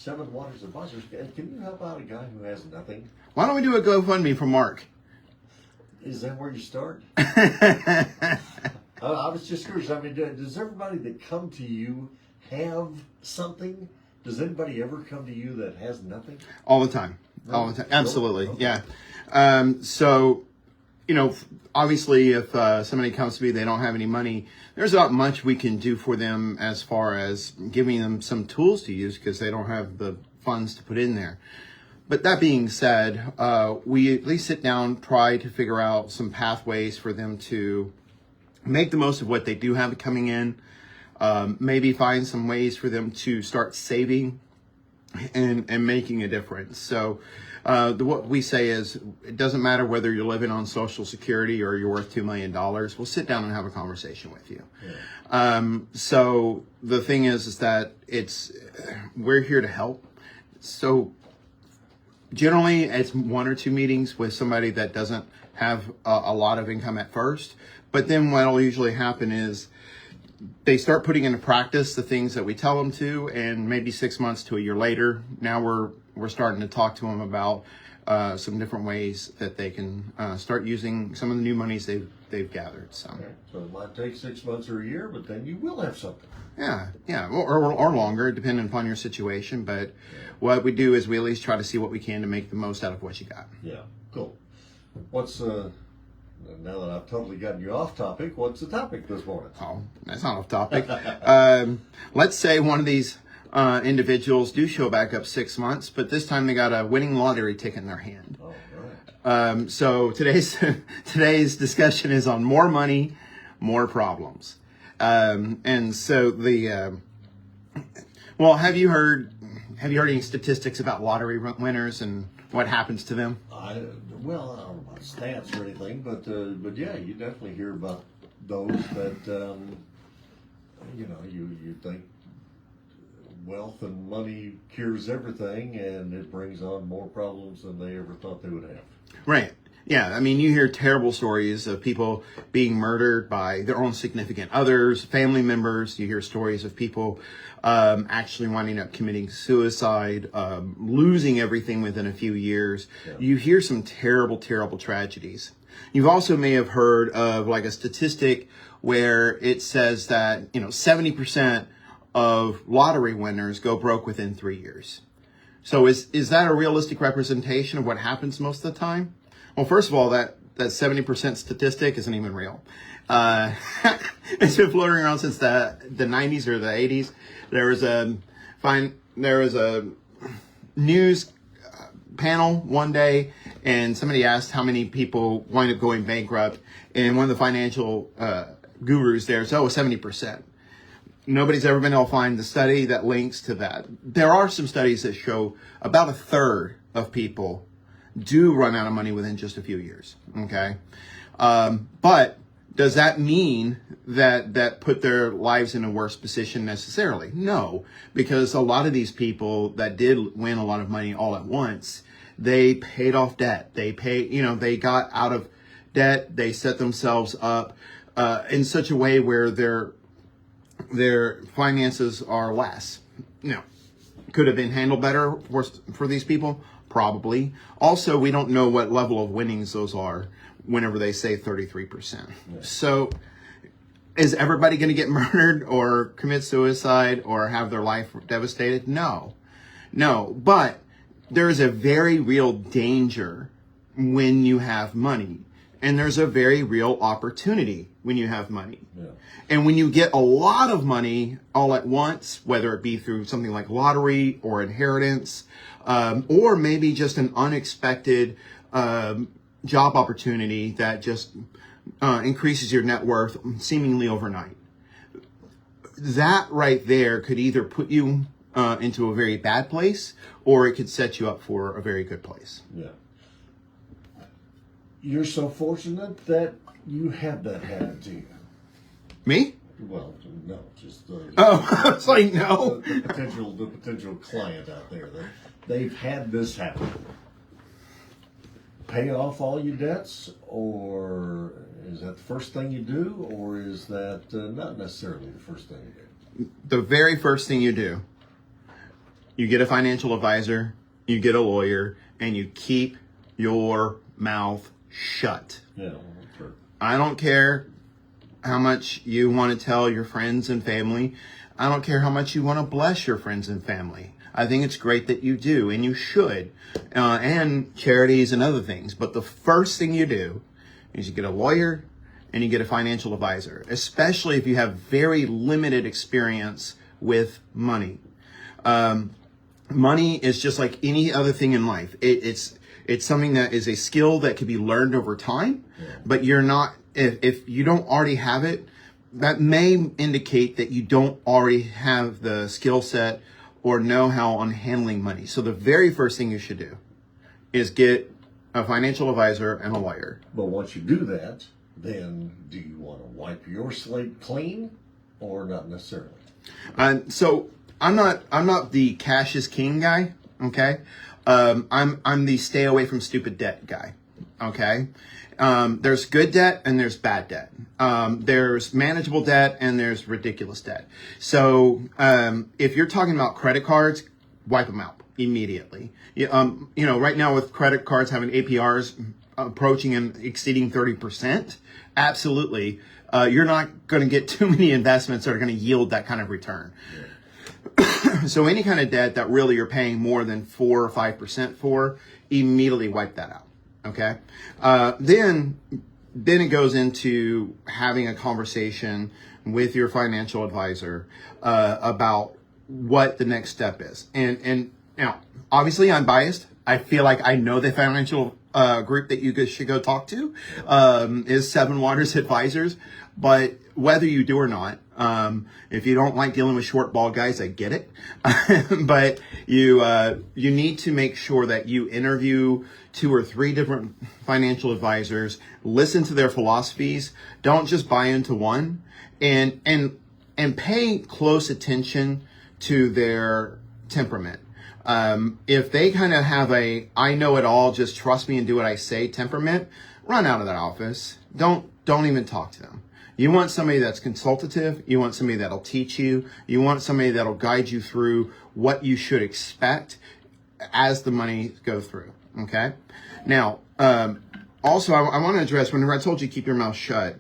Seven Waters Advisors. Can you help out a guy who has nothing? Why don't we do a GoFundMe for Mark? Is that where you start? I was just curious. I mean, does everybody that come to you have something? Does anybody ever come to you that has nothing? All the time. Really? All the time. Absolutely. Okay. Yeah. So, obviously if somebody comes to me, they don't have any money, there's not much we can do for them as far as giving them some tools to use because they don't have the funds to put in there. But that being said, we at least sit down, try to figure out some pathways for them to make the most of what they do have coming in. Maybe find some ways for them to start saving and making a difference. So what we say is it doesn't matter whether you're living on Social Security or you're worth $2 million. We'll sit down and have a conversation with you. Yeah. So the thing is that we're here to help. So generally it's 1 or 2 meetings with somebody that doesn't have a lot of income at first. But then what will usually happen is they start putting into practice the things that we tell them to, and maybe 6 months to a year later, now we're starting to talk to them about some different ways that they can start using some of the new monies they've gathered. So, okay. So it might take 6 months or a year, but then you will have something. Yeah, or longer, depending upon your situation. But what we do is we at least try to see what we can to make the most out of what you got. Yeah, cool. What's now that I've totally gotten you off topic, what's the topic this morning? Oh, that's not off topic. Let's say one of these individuals do show back up 6 months, but this time they got a winning lottery ticket in their hand. Oh, right. So today's discussion is on more money, more problems. And so have you heard any statistics about lottery winners and what happens to them? I don't know about stats or anything, but yeah, you definitely hear about those that you think wealth and money cures everything, and it brings on more problems than they ever thought they would have. Right. Yeah, I mean, you hear terrible stories of people being murdered by their own significant others, family members. You hear stories of people actually winding up committing suicide, losing everything within a few years. Yeah. You hear some terrible, terrible tragedies. You also may have heard of like a statistic where it says that 70% of lottery winners go broke within 3 years. So is that a realistic representation of what happens most of the time? Well, first of all, that 70% statistic isn't even real. It's been floating around since the 90s or the 80s. There was a news panel one day, and somebody asked how many people wind up going bankrupt, and one of the financial gurus there said, 70%. Nobody's ever been able to find the study that links to that. There are some studies that show about 1/3 of people do run out of money within just a few years. Okay. But does that mean that put their lives in a worse position necessarily? No, because a lot of these people that did win a lot of money all at once, they paid off debt. They they got out of debt. They set themselves up in such a way where their finances are less. Now, could have been handled better for these people? Probably. Also, we don't know what level of winnings those are whenever they say 33%. Yeah. So is everybody going to get murdered or commit suicide or have their life devastated? No. But there is a very real danger when you have money. And there's a very real opportunity when you have money. Yeah. And when you get a lot of money all at once, whether it be through something like lottery or inheritance, or maybe just an unexpected job opportunity that just increases your net worth seemingly overnight. That right there could either put you into a very bad place, or it could set you up for a very good place. Yeah. You're so fortunate that you have that happen to you. Me? Well, no, just I was like, no. The potential client out there. They've had this happen. Pay off all your debts, or is that the first thing you do, or is that not necessarily the first thing you do? The very first thing you do. you get a financial advisor, you get a lawyer, and you keep your mouth shut. Yeah, sure. I don't care how much you want to tell your friends and family. I don't care how much you want to bless your friends and family. I think it's great that you do, and you should, and charities and other things. But the first thing you do is you get a lawyer and you get a financial advisor, especially if you have very limited experience with money. Money is just like any other thing in life. It's something that is a skill that can be learned over time, but you're not, if you don't already have it, that may indicate that you don't already have the skill set or know-how on handling money. So the very first thing you should do is get a financial advisor and a lawyer. But once you do that, then do you want to wipe your slate clean or not necessarily? So I'm not the cash is king guy. Okay. I'm the stay away from stupid debt guy. Okay. There's good debt and there's bad debt. There's manageable debt and there's ridiculous debt. So, if you're talking about credit cards, wipe them out immediately. Right now with credit cards having APRs approaching and exceeding 30%, absolutely. You're not going to get too many investments that are going to yield that kind of return. So any kind of debt that really you're paying more than 4 or 5% for, immediately wipe that out. Okay. Then it goes into having a conversation with your financial advisor about what the next step is. And now, obviously, I'm biased. I feel like I know the financial group that you should go talk to is Seven Waters Advisors. But whether you do or not, if you don't like dealing with short, bald guys, I get it. But you need to make sure that you interview 2 or 3 different financial advisors, listen to their philosophies. Don't just buy into one, and pay close attention to their temperament. If they kind of have a I know it all, just trust me and do what I say temperament, run out of that office. Don't even talk to them. You want somebody that's consultative. You want somebody that'll teach you. You want somebody that'll guide you through what you should expect as the money goes through. Okay. Now, also, I want to address, whenever I told you keep your mouth shut,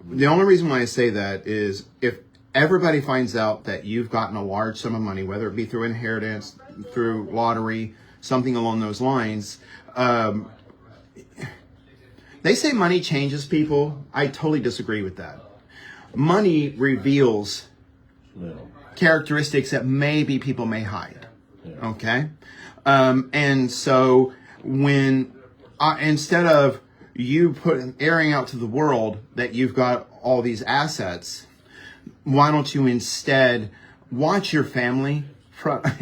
the only reason why I say that is if everybody finds out that you've gotten a large sum of money, whether it be through inheritance, through lottery, something along those lines, they say money changes people. I totally disagree with that. Money reveals characteristics that maybe people may hide. Okay? And so when, instead of you airing out to the world that you've got all these assets, why don't you instead watch your family,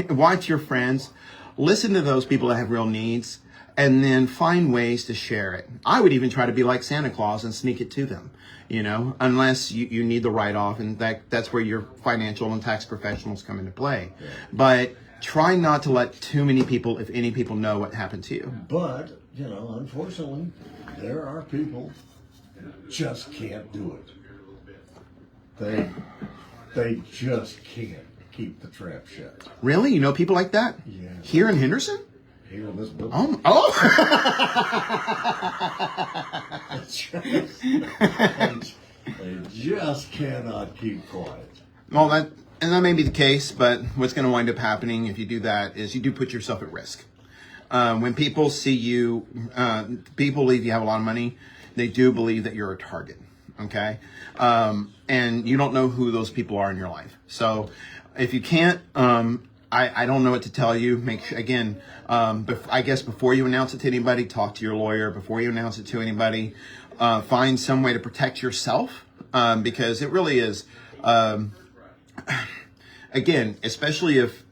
watch your friends, listen to those people that have real needs, and then find ways to share it. I would even try to be like Santa Claus and sneak it to them, unless you need the write-off, and that's where your financial and tax professionals come into play. Yeah. But try not to let too many people, if any people, know what happened to you. But, unfortunately, there are people who just can't do it. They just can't keep the trap shut. Really? You know people like that? Yeah. Here in Henderson? Here in this building. Oh. They just cannot keep quiet. Well, that may be the case, but what's going to wind up happening if you do that is you do put yourself at risk. When people see you, people believe you have a lot of money, they do believe that you're a target. Okay? And you don't know who those people are in your life. So if you can't, I don't know what to tell you. Make sure, again, I guess before you announce it to anybody, talk to your lawyer. Before you announce it to anybody, find some way to protect yourself, because it really is, again, especially if,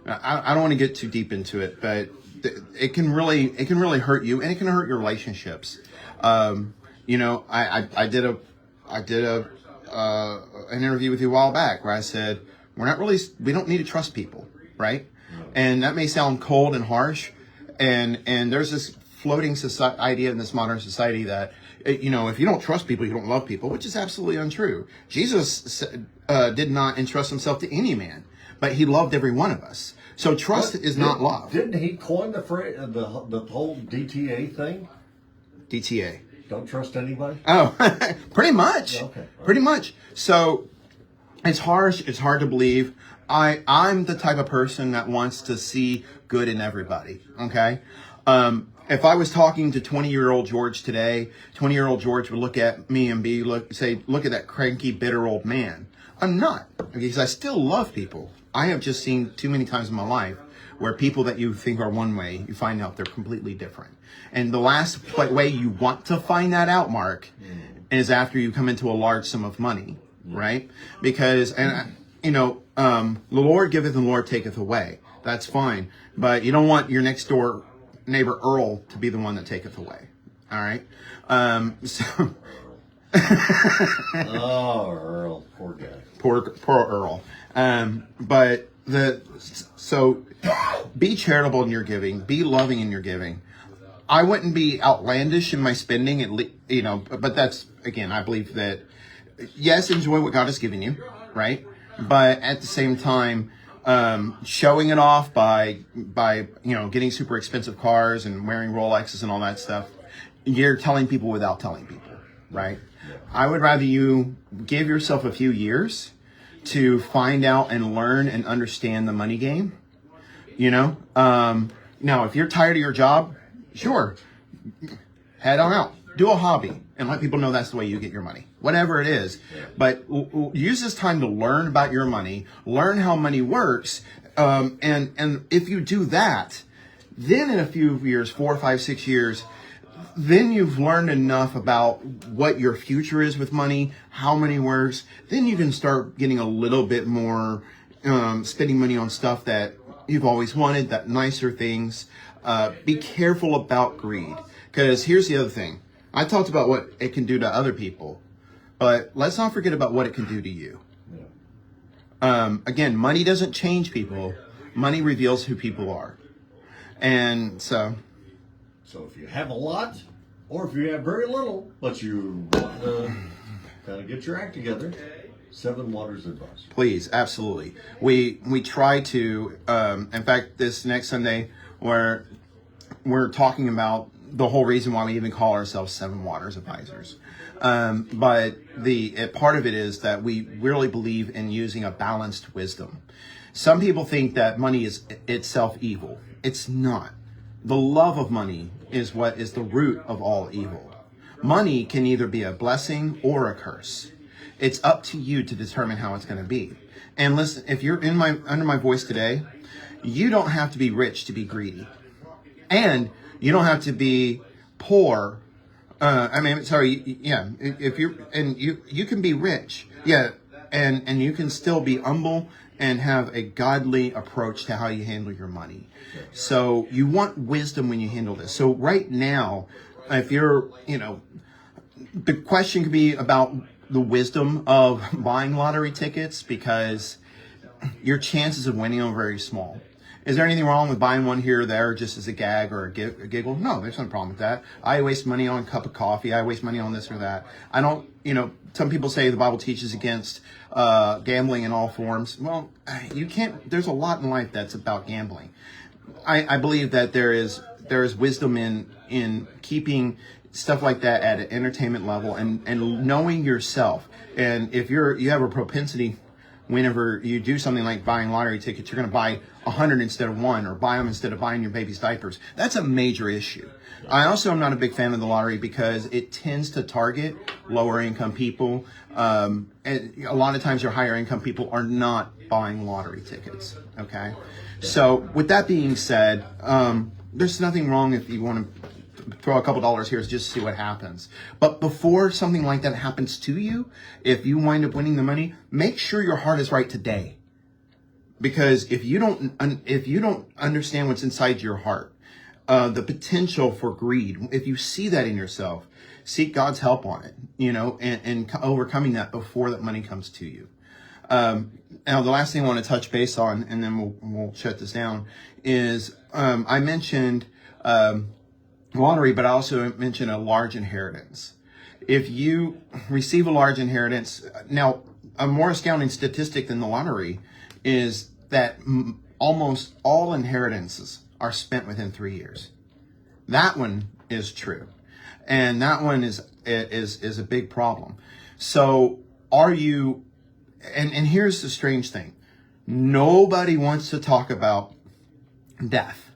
I don't want to get too deep into it, but it can really hurt you, and it can hurt your relationships. I did an interview with you a while back where I said, we don't need to trust people, right? And that may sound cold and harsh. And there's this floating idea in this modern society that, if you don't trust people, you don't love people, which is absolutely untrue. Jesus did not entrust himself to any man, but he loved every one of us. So trust is not love. Didn't he coin the phrase, the whole DTA thing? DTA. Don't trust anybody? Oh, pretty much. Okay. All Pretty much. So it's harsh. It's hard to believe. I'm the type of person that wants to see good in everybody. Okay. If I was talking to 20-year-old George today, 20-year-old George would look at me and say, look at that cranky, bitter old man. I'm not, because I still love people. I have just seen too many times in my life where people that you think are one way, you find out they're completely different. And the last way you want to find that out, Mark, is after you come into a large sum of money, right? Because, the Lord giveth and the Lord taketh away. That's fine. But you don't want your next door neighbor Earl to be the one that taketh away. All right? Oh, Earl, poor guy. Poor Earl. So be charitable in your giving, be loving in your giving. I wouldn't be outlandish in my spending, but that's, again, I believe that, yes, enjoy what God has given you, right? But at the same time, showing it off by getting super expensive cars and wearing Rolexes and all that stuff, you're telling people without telling people, right? I would rather you give yourself a few years to find out and learn and understand the money game. Now, if you're tired of your job, sure, head on out, do a hobby, and let people know that's the way you get your money, whatever it is. But use this time to learn about your money, learn how money works, and if you do that, then in a few years, 4, 5, 6 years, then you've learned enough about what your future is with money, how money works. Then you can start getting a little bit more, spending money on stuff that you've always wanted, that nicer things. Be careful about greed. Because here's the other thing. I talked about what it can do to other people, but let's not forget about what it can do to you. Again, money doesn't change people. Money reveals who people are. And so if you have a lot, or if you have very little, but you want to kind of get your act together, 7 Waters advice. Please, absolutely. We try to, in fact, this next Sunday, we're talking about the whole reason why we even call ourselves 7 Waters Advisors. But part of it is that we really believe in using a balanced wisdom. Some people think that money is itself evil. It's not. The love of money is what is the root of all evil. Money can either be a blessing or a curse. It's up to you to determine how it's going to be. And listen, if you're under my voice today, you don't have to be rich to be greedy. And you don't have to be poor. If you can be rich. Yeah. And you can still be humble and have a godly approach to how you handle your money. So you want wisdom when you handle this. So right now, if you're, the question could be about the wisdom of buying lottery tickets, because your chances of winning are very small. Is there anything wrong with buying one here or there just as a gag or a giggle? No, there's no problem with that. I waste money on a cup of coffee. I waste money on this or that. I don't, some people say the Bible teaches against gambling in all forms. Well, you can't, there's a lot in life that's about gambling. I believe that there is wisdom in keeping stuff like that at an entertainment level and knowing yourself. And if you have a propensity, whenever you do something like buying lottery tickets, you're going to buy 100 instead of 1, or buy them instead of buying your baby's diapers. That's a major issue. I also am not a big fan of the lottery because it tends to target lower income people. And a lot of times your higher income people are not buying lottery tickets. Okay. So with that being said, there's nothing wrong if you want to throw a couple dollars here just to see what happens. But before something like that happens to you, if you wind up winning the money, make sure your heart is right today. Because if you don't understand what's inside your heart, the potential for greed, if you see that in yourself, seek God's help on it, and overcoming that before that money comes to you. Now, the last thing I want to touch base on, and then we'll shut this down, is I mentioned lottery, but I also mentioned a large inheritance. If you receive a large inheritance, now a more astounding statistic than the lottery is that almost all inheritances are spent within 3 years. That one is true. And that one is a big problem. So are you, and here's the strange thing. Nobody wants to talk about death.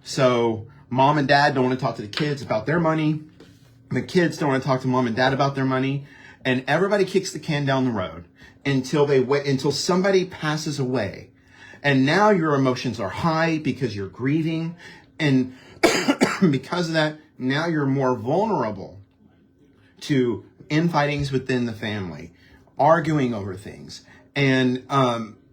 So mom and dad don't want to talk to the kids about their money. The kids don't want to talk to mom and dad about their money. And everybody kicks the can down the road until somebody passes away. And now your emotions are high because you're grieving. And because of that, now you're more vulnerable to infightings within the family, arguing over things. And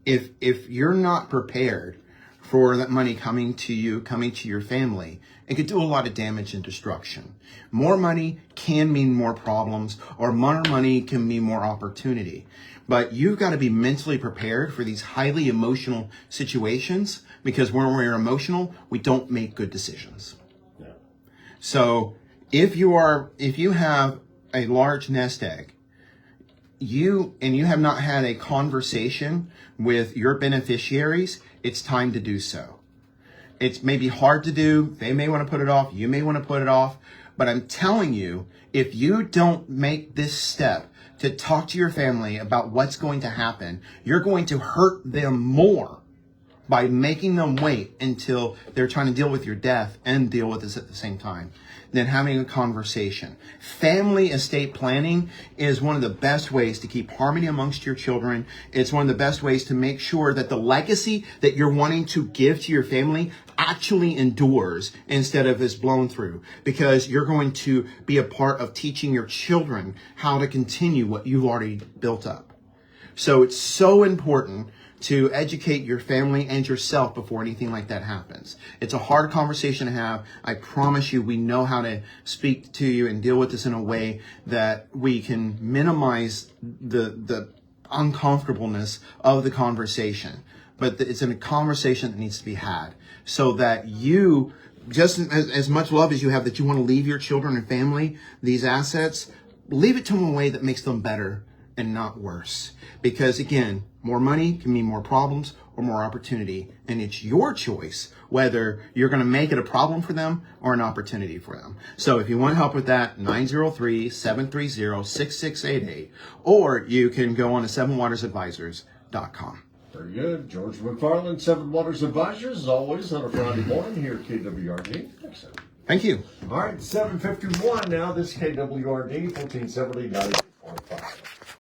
if you're not prepared for that money coming to you, coming to your family, it could do a lot of damage and destruction. More money can mean more problems, or more money can mean more opportunity. But you've got to be mentally prepared for these highly emotional situations, because when we're emotional, we don't make good decisions. Yeah. So if you have a large nest egg, you have not had a conversation with your beneficiaries, it's time to do so. It's maybe hard to do. They may want to put it off. You may want to put it off. But I'm telling you, if you don't make this step to talk to your family about what's going to happen, you're going to hurt them more by making them wait until they're trying to deal with your death and deal with this at the same time than having a conversation. Family estate planning is one of the best ways to keep harmony amongst your children. It's one of the best ways to make sure that the legacy that you're wanting to give to your family actually endures instead of is blown through, because you're going to be a part of teaching your children how to continue what you've already built up. So it's so important to educate your family and yourself before anything like that happens. It's a hard conversation to have. I promise you, we know how to speak to you and deal with this in a way that we can minimize the uncomfortableness of the conversation. But it's a conversation that needs to be had so that you, just as much love as you have that you want to leave your children and family these assets, leave it to them in a way that makes them better and not worse. Because again, more money can mean more problems or more opportunity. And it's your choice whether you're going to make it a problem for them or an opportunity for them. So if you want help with that, 903-730-6688, or you can go on to sevenwatersadvisors.com. Very good. George McFarland, Seven Waters Advisors, as always, on a Friday morning here at KWRD. Thank you. All right, 7:51 now. This is KWRD, 1470 90.5.